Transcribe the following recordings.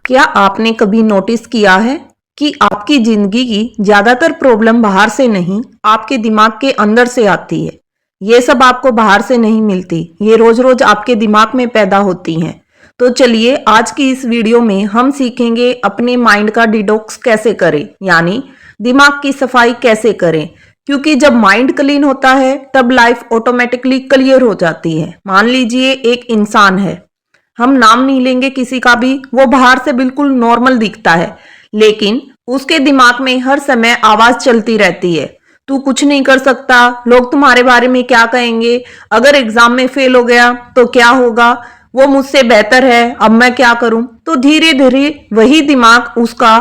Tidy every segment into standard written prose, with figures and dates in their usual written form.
क्या आपने कभी नोटिस किया है कि आपकी जिंदगी की ज्यादातर प्रॉब्लम बाहर से नहीं, आपके दिमाग के अंदर से आती है। ये सब आपको बाहर से नहीं मिलती, ये रोज रोज आपके दिमाग में पैदा होती हैं। तो चलिए आज की इस वीडियो में हम सीखेंगे अपने माइंड का डिटॉक्स कैसे करें, यानी दिमाग की सफाई कैसे करें। क्योंकि जब माइंड क्लीन होता है तब लाइफ ऑटोमेटिकली क्लियर हो जाती है। मान लीजिए एक इंसान है, हम नाम नहीं लेंगे किसी का भी, वो बाहर से बिल्कुल नॉर्मल दिखता है, लेकिन उसके दिमाग में हर समय आवाज चलती रहती है, तू कुछ नहीं कर सकता, लोग तुम्हारे बारे में क्या कहेंगे, अगर एग्जाम में फेल हो गया तो क्या होगा, वो मुझसे बेहतर है, अब मैं क्या करूं। तो धीरे धीरे वही दिमाग उसका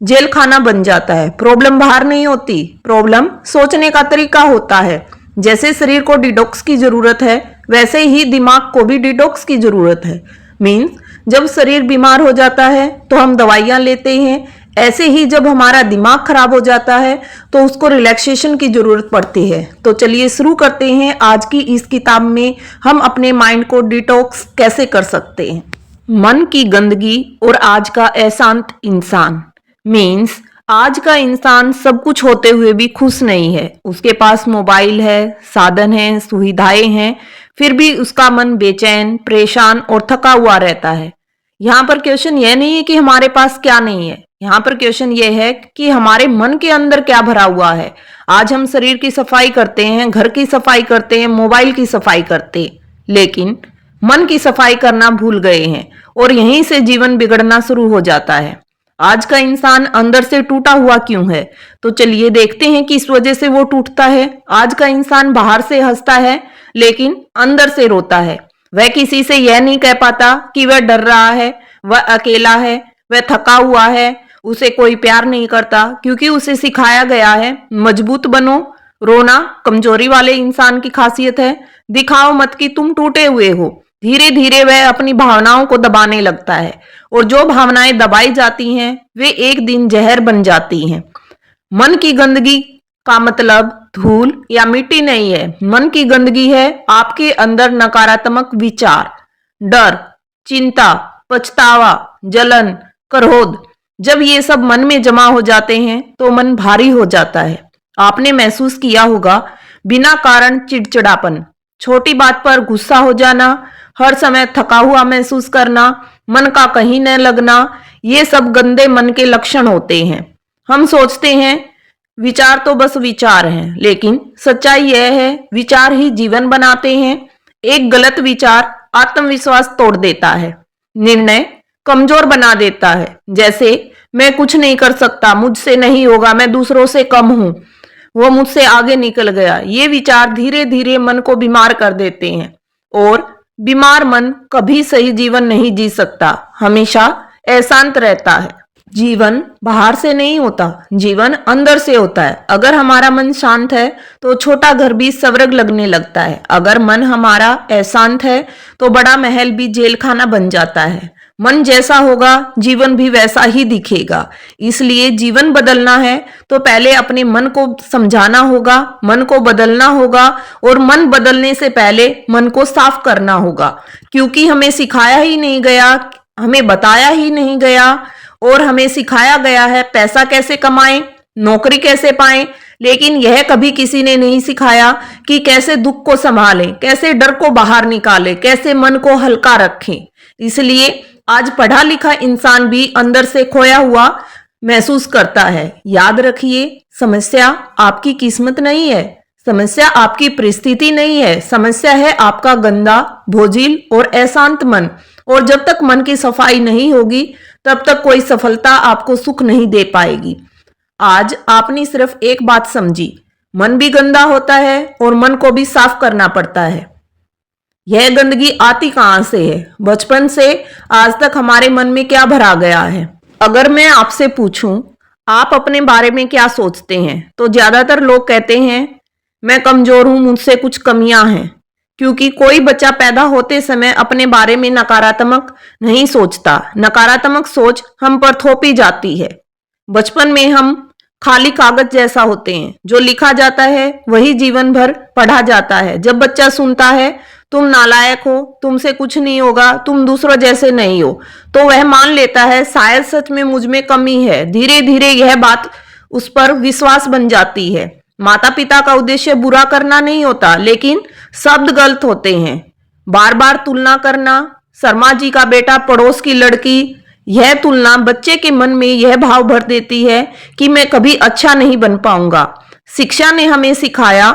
जेल खाना बन जाता है। प्रॉब्लम बाहर नहीं होती, प्रॉब्लम सोचने का तरीका होता है। जैसे शरीर को डिटॉक्स की जरूरत है, वैसे ही दिमाग को भी डिटॉक्स की जरूरत है। मीन्स जब शरीर बीमार हो जाता है तो हम दवाइयां लेते हैं, ऐसे ही जब हमारा दिमाग खराब हो जाता है तो उसको रिलैक्सेशन की जरूरत पड़ती है। तो चलिए शुरू करते हैं आज की इस किताब में हम अपने माइंड को डिटॉक्स कैसे कर सकते हैं। मन की गंदगी और आज का अशांत इंसान। मीन्स आज का इंसान सब कुछ होते हुए भी खुश नहीं है। उसके पास मोबाइल है, साधन है, सुविधाएं हैं, फिर भी उसका मन बेचैन, परेशान और थका हुआ रहता है। यहाँ पर क्वेश्चन यह नहीं है कि हमारे पास क्या नहीं है, यहाँ पर क्वेश्चन यह है कि हमारे मन के अंदर क्या भरा हुआ है। आज हम शरीर की सफाई करते हैं, घर की सफाई करते हैं, मोबाइल की सफाई करते हैं, लेकिन मन की सफाई करना भूल गए हैं और यहीं से जीवन बिगड़ना शुरू हो जाता है। आज का इंसान अंदर से टूटा हुआ क्यों है? तो चलिए देखते हैं कि इस वजह से वो टूटता है। आज का इंसान बाहर से हंसता है लेकिन अंदर से रोता है। वह किसी से यह नहीं कह पाता कि वह डर रहा है, वह अकेला है, वह थका हुआ है, उसे कोई प्यार नहीं करता, क्योंकि उसे सिखाया गया है मजबूत बनो। रोना कमजोरी वाले इंसान की खासियत है, दिखाओ मत कि तुम टूटे हुए हो। धीरे धीरे वह अपनी भावनाओं को दबाने लगता है और जो भावनाएं दबाई जाती हैं वे एक दिन जहर बन जाती हैं। मन की गंदगी का मतलब धूल या मिट्टी नहीं है। मन की गंदगी है आपके अंदर नकारात्मक विचार, डर, चिंता, पछतावा, जलन, क्रोध। जब ये सब मन में जमा हो जाते हैं तो मन भारी हो जाता है। आपने महसूस किया होगा बिना कारण चिड़चिड़ापन, छोटी बात पर गुस्सा हो जाना, हर समय थका हुआ महसूस करना, मन का कहीं न लगना, ये सब गंदे मन के लक्षण होते हैं। हम सोचते हैं विचार तो बस विचार हैं, लेकिन सच्चाई यह है विचार ही जीवन बनाते हैं। एक गलत विचार आत्मविश्वास तोड़ देता है, निर्णय कमजोर बना देता है। जैसे मैं कुछ नहीं कर सकता, मुझसे नहीं होगा, मैं दूसरों से कम हूं, वो मुझसे आगे निकल गया। ये विचार धीरे धीरे मन को बीमार कर देते हैं और बीमार मन कभी सही जीवन नहीं जी सकता, हमेशा अशांत रहता है। जीवन बाहर से नहीं होता, जीवन अंदर से होता है। अगर हमारा मन शांत है तो छोटा घर भी स्वर्ग लगने लगता है। अगर मन हमारा अशांत है तो बड़ा महल भी जेल खाना बन जाता है। मन जैसा होगा जीवन भी वैसा ही दिखेगा। इसलिए जीवन बदलना है तो पहले अपने मन को समझाना होगा, मन को बदलना होगा, और मन बदलने से पहले मन को साफ करना होगा। क्योंकि हमें सिखाया ही नहीं गया, हमें बताया ही नहीं गया, और हमें सिखाया गया है पैसा कैसे कमाएं, नौकरी कैसे पाएं, लेकिन यह कभी किसी ने नहीं सिखाया कि कैसे दुख को संभालें, कैसे डर को बाहर निकालें, कैसे मन को हल्का रखें। इसलिए आज पढ़ा लिखा इंसान भी अंदर से खोया हुआ महसूस करता है। याद रखिए, समस्या आपकी किस्मत नहीं है, समस्या आपकी परिस्थिति नहीं है, समस्या है आपका गंदा, बोझिल और अशांत मन। और जब तक मन की सफाई नहीं होगी तब तक कोई सफलता आपको सुख नहीं दे पाएगी। आज आपने सिर्फ एक बात समझी, मन भी गंदा होता है और मन को भी साफ करना पड़ता है। यह गंदगी आती कहां से है? बचपन से आज तक हमारे मन में क्या भरा गया है? अगर मैं आपसे पूछूं आप अपने बारे में क्या सोचते हैं, तो ज्यादातर लोग कहते हैं मैं कमजोर हूं, मुझसे कुछ कमियां हैं। क्योंकि कोई बच्चा पैदा होते समय अपने बारे में नकारात्मक नहीं सोचता। नकारात्मक सोच हम पर थोपी जाती है। बचपन में हम खाली कागज जैसा होते हैं, जो लिखा जाता है वही जीवन भर पढ़ा जाता है। जब बच्चा सुनता है तुम नालायक हो, तुमसे कुछ नहीं होगा, तुम दूसरों जैसे नहीं हो, तो वह मान लेता है शायद सच में मुझ में कमी है। धीरे धीरे यह बात उस पर विश्वास बन जाती है। माता पिता का उद्देश्य बुरा करना नहीं होता, लेकिन शब्द गलत होते हैं। बार बार तुलना करना, शर्मा जी का बेटा पड़ोस की लड़की, यह तुलना बच्चे के मन में यह भाव भर देती है कि मैं कभी अच्छा नहीं बन पाऊंगा। शिक्षा ने हमें सिखाया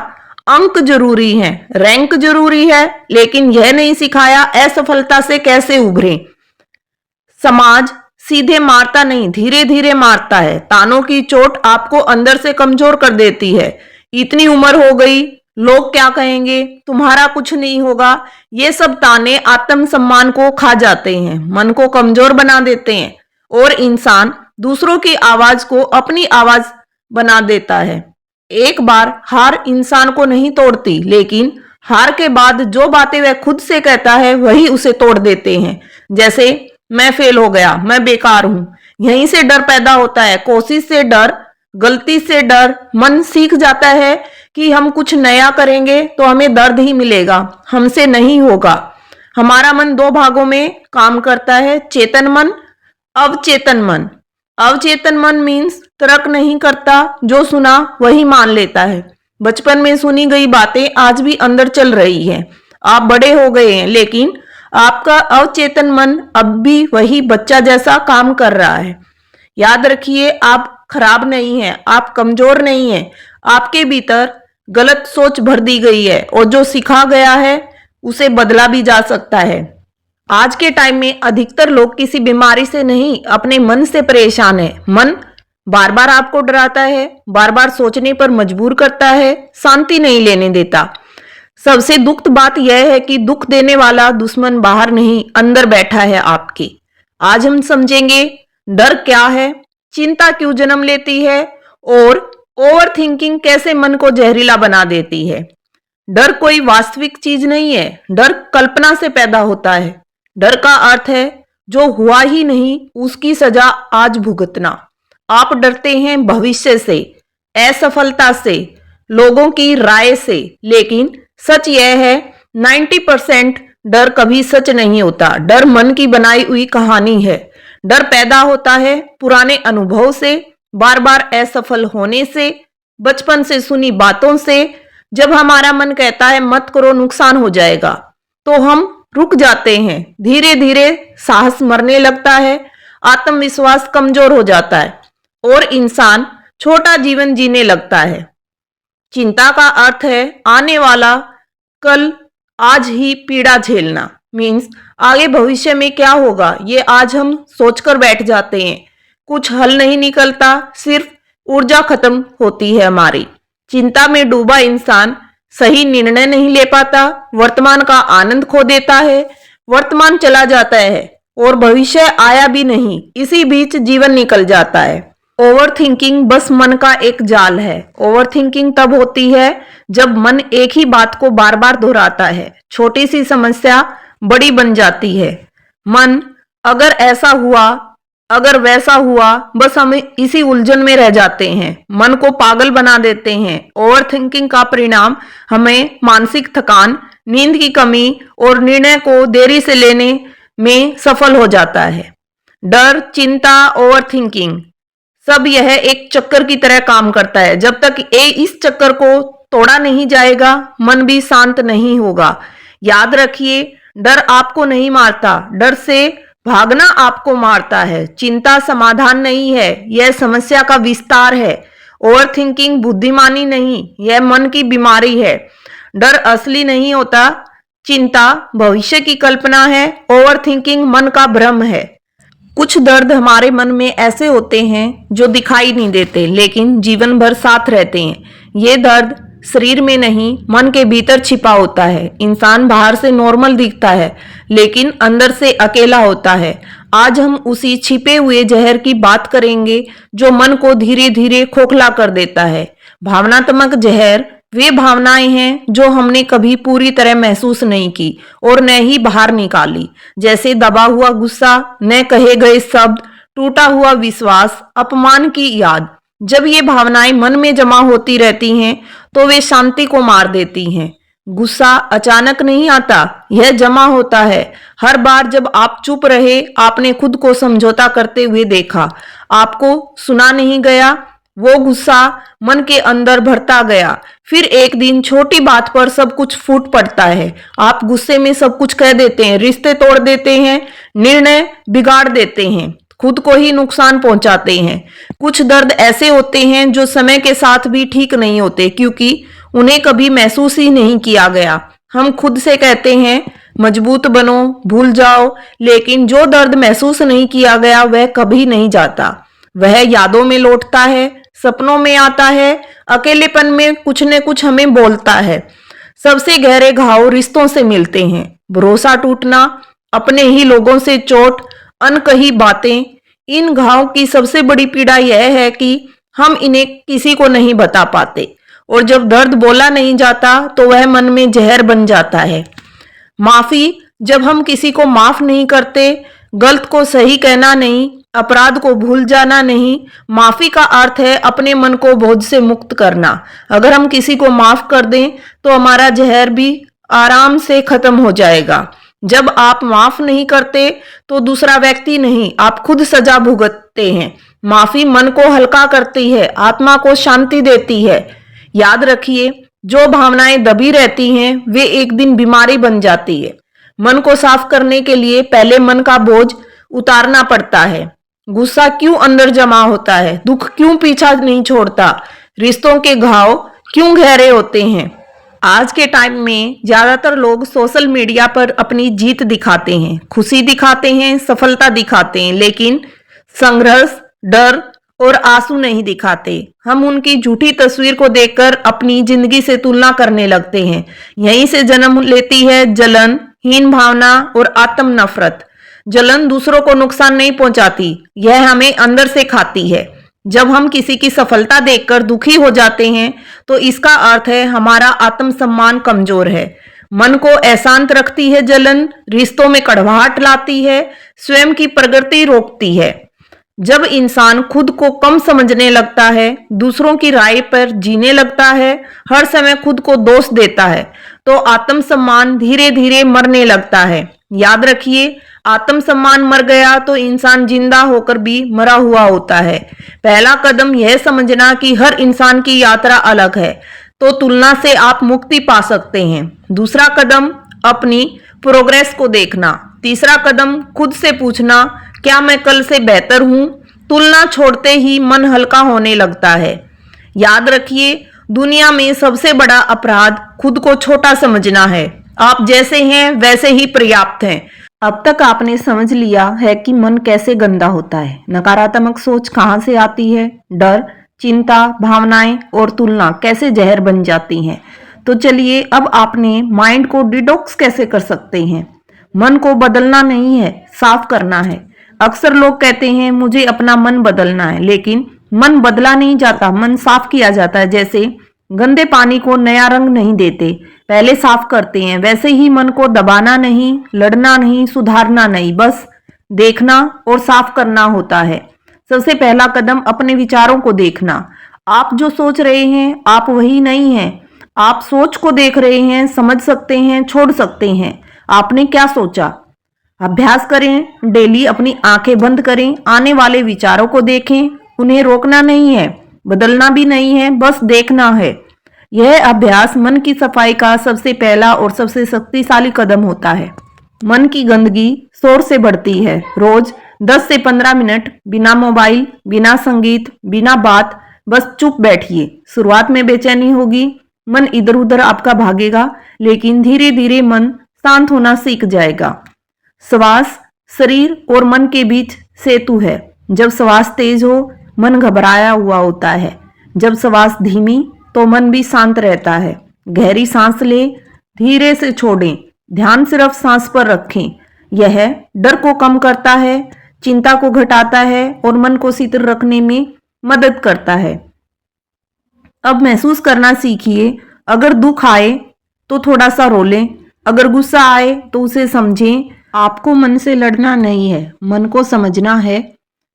अंक जरूरी है, रैंक जरूरी है, लेकिन यह नहीं सिखाया असफलता से कैसे उभरें। समाज सीधे मारता नहीं, धीरे धीरे मारता है। तानों की चोट आपको अंदर से कमजोर कर देती है। इतनी उम्र हो गई, लोग क्या कहेंगे, तुम्हारा कुछ नहीं होगा, ये सब ताने आत्मसम्मान को खा जाते हैं, मन को कमजोर बना देते हैं और इंसान दूसरों की आवाज को अपनी आवाज बना देता है। एक बार हार इंसान को नहीं तोड़ती, लेकिन हार के बाद जो बातें वह खुद से कहता है वही उसे तोड़ देते हैं। जैसे मैं फेल हो गया, मैं बेकार हूं। यहीं से डर पैदा होता है, कोशिश से डर, गलती से डर। मन सीख जाता है कि हम कुछ नया करेंगे तो हमें दर्द ही मिलेगा, हमसे नहीं होगा। हमारा मन दो भागों में काम करता है, चेतन मन, अवचेतन मन। अवचेतन मन मीन्स तर्क नहीं करता, जो सुना वही मान लेता है। बचपन में सुनी गई बातें आज भी अंदर चल रही हैं। आप बड़े हो गए हैं, लेकिन आपका अवचेतन मन अब भी वही बच्चा जैसा काम कर रहा है। याद रखिए, आप खराब नहीं हैं, आप कमजोर नहीं हैं। आपके भीतर गलत सोच भर दी गई है और जो सिखा गया है उसे बदला भी जा सकता है। आज के टाइम में अधिकतर लोग किसी बीमारी से नहीं, अपने मन से परेशान है। मन बार बार आपको डराता है, बार बार सोचने पर मजबूर करता है, शांति नहीं लेने देता। सबसे दुखद बात यह है कि दुख देने वाला दुश्मन बाहर नहीं, अंदर बैठा है आपके। आज हम समझेंगे डर क्या है, चिंता क्यों जन्म लेती है और ओवर थिंकिंग कैसे मन को जहरीला बना देती है। डर कोई वास्तविक चीज नहीं है, डर कल्पना से पैदा होता है। डर का अर्थ है जो हुआ ही नहीं उसकी सजा आज भुगतना। आप डरते हैं भविष्य से, असफलता से, लोगों की राय से, लेकिन सच यह है 90% डर कभी सच नहीं होता। डर मन की बनाई हुई कहानी है। डर पैदा होता है पुराने अनुभव से, बार बार असफल होने से, बचपन से सुनी बातों से। जब हमारा मन कहता है मत करो नुकसान हो जाएगा, तो हम रुक जाते हैं। धीरे धीरे साहस मरने लगता है, आत्मविश्वास कमजोर हो जाता है और इंसान छोटा जीवन जीने लगता है। चिंता का अर्थ है आने वाला कल आज ही पीड़ा झेलना। मीन्स आगे भविष्य में क्या होगा ये आज हम सोचकर बैठ जाते हैं। कुछ हल नहीं निकलता, सिर्फ ऊर्जा खत्म होती है हमारी। चिंता में डूबा इंसान सही निर्णय नहीं ले पाता, वर्तमान का आनंद खो देता है, वर्तमान चला जाता है और भविष्य आया भी नहीं, इसी बीच जीवन निकल जाता है। ओवर थिंकिंग बस मन का एक जाल है। ओवर थिंकिंग तब होती है जब मन एक ही बात को बार बार दोहराता है। छोटी सी समस्या बड़ी बन जाती है। मन अगर ऐसा हुआ, अगर वैसा हुआ, बस हम इसी उलझन में रह जाते हैं, मन को पागल बना देते हैं। ओवर थिंकिंग का परिणाम हमें मानसिक थकान, नींद की कमी और निर्णय को देरी से लेने में सफल हो जाता है। डर, चिंता, ओवर थिंकिंग सब यह एक चक्कर की तरह काम करता है। जब तक इस चक्कर को तोड़ा नहीं जाएगा, मन भी शांत नहीं होगा। याद रखिए, डर आपको नहीं मारता, डर से भागना आपको मारता है। चिंता समाधान नहीं है, यह समस्या का विस्तार है। ओवर थिंकिंग बुद्धिमानी नहीं, यह मन की बीमारी है। डर असली नहीं होता, चिंता भविष्य की कल्पना है, ओवर थिंकिंग मन का भ्रम है। कुछ दर्द हमारे मन में ऐसे होते हैं जो दिखाई नहीं देते, लेकिन जीवन भर साथ रहते हैं। ये दर्द शरीर में नहीं, मन के भीतर छिपा होता है। इंसान बाहर से नॉर्मल दिखता है, लेकिन अंदर से अकेला होता है। आज हम उसी छिपे हुए जहर की बात करेंगे जो मन को धीरे धीरे खोखला कर देता है। भावनात्मक जहर वे भावनाएं हैं जो हमने कभी पूरी तरह महसूस नहीं की और न ही बाहर निकाली, जैसे दबा हुआ गुस्सा, न कहे गए शब्द, टूटा हुआ विश्वास, अपमान की याद। जब ये भावनाएं मन में जमा होती रहती हैं तो वे शांति को मार देती हैं। गुस्सा अचानक नहीं आता, यह जमा होता है। हर बार जब आप चुप रहे, आपने खुद को समझौता करते हुए देखा, आपको सुना नहीं गया, वो गुस्सा मन के अंदर भरता गया। फिर एक दिन छोटी बात पर सब कुछ फूट पड़ता है। आप गुस्से में सब कुछ कह देते हैं, रिश्ते तोड़ देते हैं, निर्णय बिगाड़ देते हैं, खुद को ही नुकसान पहुंचाते हैं। कुछ दर्द ऐसे होते हैं जो समय के साथ भी ठीक नहीं होते, क्योंकि उन्हें कभी महसूस ही नहीं किया गया। हम खुद से कहते हैं मजबूत बनो, भूल जाओ, लेकिन जो दर्द महसूस नहीं किया गया वह कभी नहीं जाता। वह यादों में लौटता है, सपनों में आता है, अकेलेपन में कुछ न कुछ हमें बोलता है। सबसे गहरे घाव रिश्तों से मिलते हैं। भरोसा टूटना, अपने ही लोगों से चोट, अनकही बातें, इन घाव की सबसे बड़ी पीड़ा यह है कि हम इन्हें किसी को नहीं बता पाते, और जब दर्द बोला नहीं जाता तो वह मन में जहर बन जाता है। माफी, जब हम किसी को माफ नहीं करते, गलत को सही कहना नहीं, अपराध को भूल जाना नहीं। माफी का अर्थ है अपने मन को बोझ से मुक्त करना। अगर हम किसी को माफ कर दें तो हमारा जहर भी आराम से खत्म हो जाएगा। जब आप माफ नहीं करते तो दूसरा व्यक्ति नहीं, आप खुद सजा भुगतते हैं। माफी मन को हल्का करती है, आत्मा को शांति देती है। याद रखिए, जो भावनाएं दबी रहती हैं वे एक दिन बीमारी बन जाती है। मन को साफ करने के लिए पहले मन का बोझ उतारना पड़ता है। गुस्सा क्यों अंदर जमा होता है? दुख क्यों पीछा नहीं छोड़ता? रिश्तों के घाव क्यों गहरे होते हैं? आज के टाइम में ज्यादातर लोग सोशल मीडिया पर अपनी जीत दिखाते हैं, खुशी दिखाते हैं, सफलता दिखाते हैं, लेकिन संघर्ष, डर और आंसू नहीं दिखाते। हम उनकी झूठी तस्वीर को देखकर अपनी जिंदगी से तुलना करने लगते हैं। यहीं से जन्म लेती है जलन, हीन भावना और आत्म नफरत। जलन दूसरों को नुकसान नहीं पहुंचाती, यह हमें अंदर से खाती है। जब हम किसी की सफलता देखकर दुखी हो जाते हैं तो इसका अर्थ है हमारा आत्मसम्मान कमजोर है। मन को अशांत रखती है जलन, रिश्तों में कड़वाहट लाती है, स्वयं की प्रगति रोकती है। जब इंसान खुद को कम समझने लगता है, दूसरों की राय पर जीने लगता है, हर समय खुद को दोष देता है, तो आत्मसम्मान धीरे धीरे मरने लगता है। याद रखिए, आत्मसम्मान मर गया तो इंसान जिंदा होकर भी मरा हुआ होता है। पहला कदम यह समझना कि हर इंसान की यात्रा अलग है, तो तुलना से आप मुक्ति पा सकते हैं। दूसरा कदम अपनी प्रोग्रेस को देखना। तीसरा कदम खुद से पूछना, क्या मैं कल से बेहतर हूं? तुलना छोड़ते ही मन हल्का होने लगता है। याद रखिए, दुनिया में सबसे बड़ा अपराध खुद को छोटा समझना है। आप जैसे हैं वैसे ही पर्याप्त हैं। अब तक आपने समझ लिया है कि मन कैसे गंदा होता है, नकारात्मक सोच कहाँ से आती है, डर, चिंता, भावनाएं और तुलना कैसे जहर बन जाती हैं। तो चलिए, अब आपने माइंड को डिटॉक्स कैसे कर सकते हैं। मन को बदलना नहीं है, साफ करना है। अक्सर लोग कहते हैं मुझे अपना मन बदलना है, लेकिन मन बदला नहीं जाता, मन साफ किया जाता है। जैसे गंदे पानी को नया रंग नहीं देते, पहले साफ करते हैं, वैसे ही मन को दबाना नहीं, लड़ना नहीं, सुधारना नहीं, बस देखना और साफ करना होता है। सबसे पहला कदम अपने विचारों को देखना। आप जो सोच रहे हैं आप वही नहीं हैं। आप सोच को देख रहे हैं, समझ सकते हैं, छोड़ सकते हैं। आपने क्या सोचा? अभ्यास करें, डेली अपनी आंखें बंद करें, आने वाले विचारों को देखें। उन्हें रोकना नहीं है, बदलना भी नहीं है, बस देखना है। यह अभ्यास मन की सफाई का सबसे पहला और सबसे शक्तिशाली कदम होता है। मन की गंदगी शोर से बढ़ती है। रोज 10 से 15 मिनट बिना मोबाइल, बिना संगीत, बिना बात, बस चुप बैठिए। शुरुआत में बेचैनी होगी, मन इधर उधर आपका भागेगा, लेकिन धीरे धीरे मन शांत होना सीख जाएगा। श्वास शरीर और मन के बीच सेतु है। जब श्वास तेज हो, मन घबराया हुआ होता है। जब श्वास धीमी तो मन भी शांत रहता है। गहरी सांस लें, धीरे से छोड़ें, ध्यान सिर्फ सांस पर रखें। यह डर को कम करता है, चिंता को घटाता है और मन को शीतल रखने में मदद करता है। अब महसूस करना सीखिए। अगर दुख आए तो थोड़ा सा रो लें, अगर गुस्सा आए तो उसे समझें। आपको मन से लड़ना नहीं है, मन को समझना है।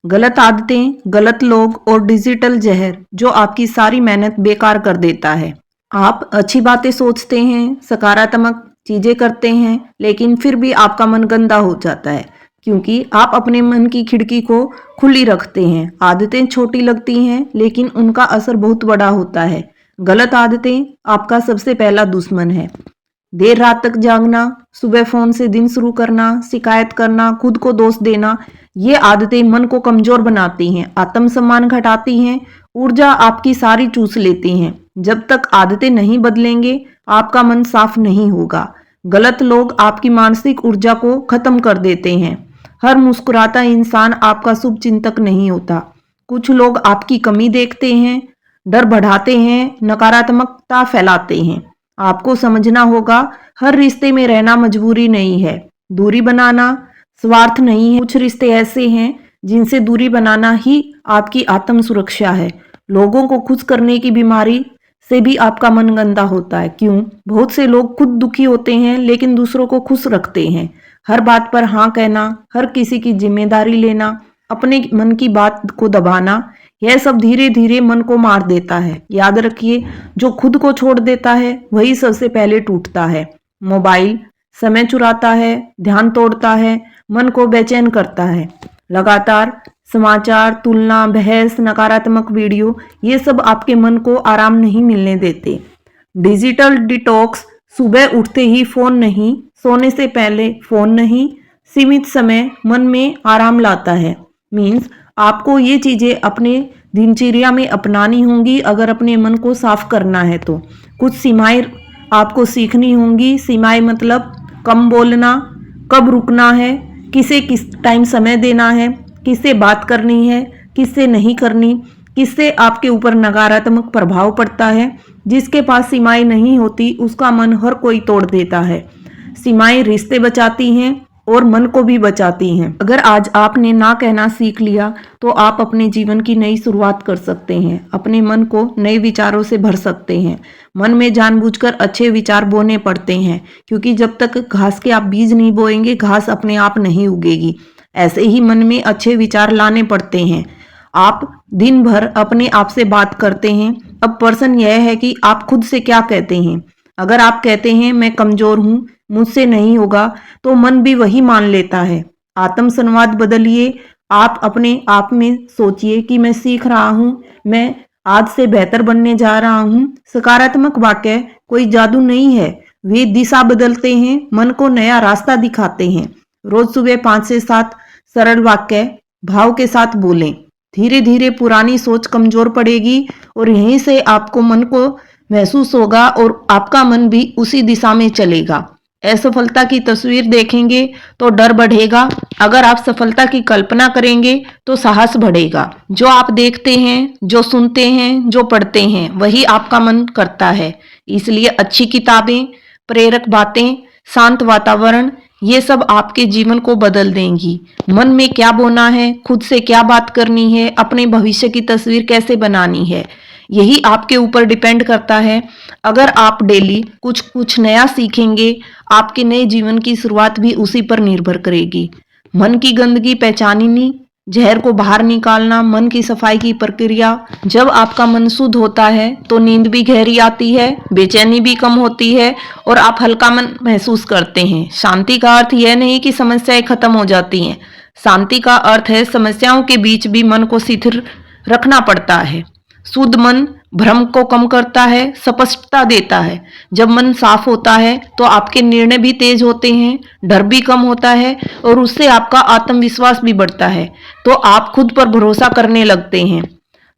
गलत आदतें, गलत लोग और डिजिटल जहर जो आपकी सारी मेहनत बेकार कर देता है। आप अच्छी बातें सोचते हैं, सकारात्मक चीजें करते हैं, लेकिन फिर भी आपका मन गंदा हो जाता है क्योंकि आप अपने मन की खिड़की को खुली रखते हैं। आदतें छोटी लगती हैं, लेकिन उनका असर बहुत बड़ा होता है। गलत आदतें आपका सबसे पहला दुश्मन है। देर रात तक जागना, सुबह फोन से दिन शुरू करना, शिकायत करना, खुद को दोष देना, ये आदतें मन को कमजोर बनाती हैं, आत्मसम्मान घटाती हैं, ऊर्जा आपकी सारी चूस लेती हैं। जब तक आदतें नहीं बदलेंगे, आपका मन साफ नहीं होगा। गलत लोग आपकी मानसिक ऊर्जा को खत्म कर देते हैं। हर मुस्कुराता इंसान आपका शुभ चिंतक नहीं होता। कुछ लोग आपकी कमी देखते हैं, डर बढ़ाते हैं, नकारात्मकता फैलाते हैं। आपको समझना होगा, हर रिश्ते में रहना मजबूरी नहीं है, दूरी बनाना स्वार्थ नहीं है। कुछ रिश्ते ऐसे हैं जिनसे दूरी बनाना ही आपकी आत्म सुरक्षा है। लोगों को खुश करने की बीमारी से भी आपका मन गंदा होता है। क्यों? बहुत से लोग खुद दुखी होते हैं लेकिन दूसरों को खुश रखते हैं। हर बात पर हाँ कहना, हर किसी की जिम्मेदारी लेना, अपने मन की बात को दबाना, यह सब धीरे धीरे मन को मार देता है। याद रखिए, जो खुद को छोड़ देता है वही सबसे पहले टूटता है। मोबाइल समय चुराता है, ध्यान तोड़ता है, मन को बेचैन करता है। लगातार समाचार, तुलना, बहस, नकारात्मक वीडियो, ये सब आपके मन को आराम नहीं मिलने देते। डिजिटल डिटॉक्स, सुबह उठते ही फोन नहीं, सोने से पहले फोन नहीं, सीमित समय मन में आराम लाता है। मीन्स आपको ये चीजें अपने दिनचर्या में अपनानी होंगी अगर अपने मन को साफ करना है तो। कुछ सीमाएं आपको सीखनी होंगी। सीमाएं मतलब कम बोलना, कब रुकना है, किसे किस टाइम समय देना है, किससे बात करनी है, किससे नहीं करनी, किससे आपके ऊपर नकारात्मक प्रभाव पड़ता है। जिसके पास सीमाएं नहीं होती उसका मन हर कोई तोड़ देता है। सीमाएं रिश्ते बचाती हैं और मन को भी बचाती हैं। अगर आज आपने ना कहना सीख लिया तो आप अपने जीवन की नई शुरुआत कर सकते हैं। अपने मन को नए विचारों से भर सकते हैं। मन में जानबूझकर अच्छे विचार बोने पड़ते हैं क्योंकि जब तक घास के आप बीज नहीं बोएंगे, घास अपने आप नहीं उगेगी। ऐसे ही मन में अच्छे विचार लाने पड़ते हैं। आप दिन भर अपने आप से बात करते हैं। अब प्रश्न यह है कि आप खुद से क्या कहते हैं। अगर आप कहते हैं मैं कमजोर हूं, मुझसे नहीं होगा, तो मन भी वही मान लेता है। आत्म संवाद बदलिए। आप अपने आप में सोचिए कि मैं सीख रहा हूं, मैं आज से बेहतर बनने जा रहा हूं। सकारात्मक वाक्य कोई जादू नहीं है, वे दिशा बदलते हैं, मन को नया रास्ता दिखाते हैं। रोज सुबह 5 से 7 सरल वाक्य भाव के साथ बोलें। धीरे धीरे पुरानी सोच कमजोर पड़ेगी और यहीं से आपको मन को महसूस होगा और आपका मन भी उसी दिशा में चलेगा। असफलता की तस्वीर देखेंगे तो डर बढ़ेगा। अगर आप सफलता की कल्पना करेंगे तो साहस बढ़ेगा। जो आप देखते हैं, जो सुनते हैं, जो पढ़ते हैं, वही आपका मन करता है। इसलिए अच्छी किताबें, प्रेरक बातें, शांत वातावरण, ये सब आपके जीवन को बदल देंगी। मन में क्या बोना है, खुद से क्या बात करनी है, अपने भविष्य की तस्वीर कैसे बनानी है, यही आपके ऊपर डिपेंड करता है। अगर आप डेली कुछ कुछ नया सीखेंगे, आपके नए जीवन की शुरुआत भी उसी पर निर्भर करेगी। मन की गंदगी पहचाननी, जहर को बाहर निकालना, मन की सफाई की प्रक्रिया। जब आपका मन शुद्ध होता है तो नींद भी गहरी आती है, बेचैनी भी कम होती है और आप हल्का मन महसूस करते हैं। शांति का अर्थ यह नहीं कि समस्याएं खत्म हो जाती हैं। शांति का अर्थ है समस्याओं के बीच भी मन को स्थिर रखना पड़ता है। शुद्ध मन भ्रम को कम करता है, स्पष्टता देता है। जब मन साफ होता है तो आपके निर्णय भी तेज होते हैं, डर भी कम होता है और उससे आपका आत्मविश्वास भी बढ़ता है। तो आप खुद पर भरोसा करने लगते हैं।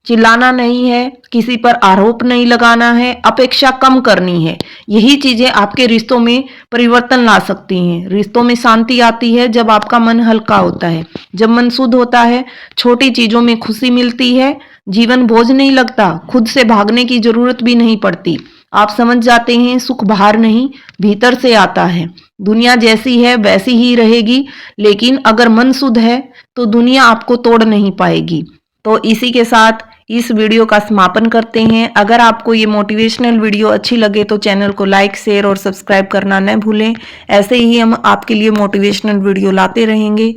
चिल्लाना नहीं है, किसी पर आरोप नहीं लगाना है, अपेक्षा कम करनी है। यही चीजें आपके रिश्तों में परिवर्तन ला सकती हैं। रिश्तों में शांति आती है जब आपका मन हल्का होता है। जब मन शुद्ध होता है, छोटी चीजों में खुशी मिलती है, जीवन बोझ नहीं लगता, खुद से भागने की जरूरत भी नहीं पड़ती। आप समझ जाते हैं सुख बाहर नहीं, भीतर से आता है। दुनिया जैसी है वैसी ही रहेगी, लेकिन अगर मन शुद्ध है तो दुनिया आपको तोड़ नहीं पाएगी। तो इसी के साथ इस वीडियो का समापन करते हैं। अगर आपको ये मोटिवेशनल वीडियो अच्छी लगे तो चैनल को लाइक, शेयर और सब्सक्राइब करना न भूलें। ऐसे ही हम आपके लिए मोटिवेशनल वीडियो लाते रहेंगे।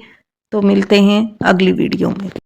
तो मिलते हैं अगली वीडियो में।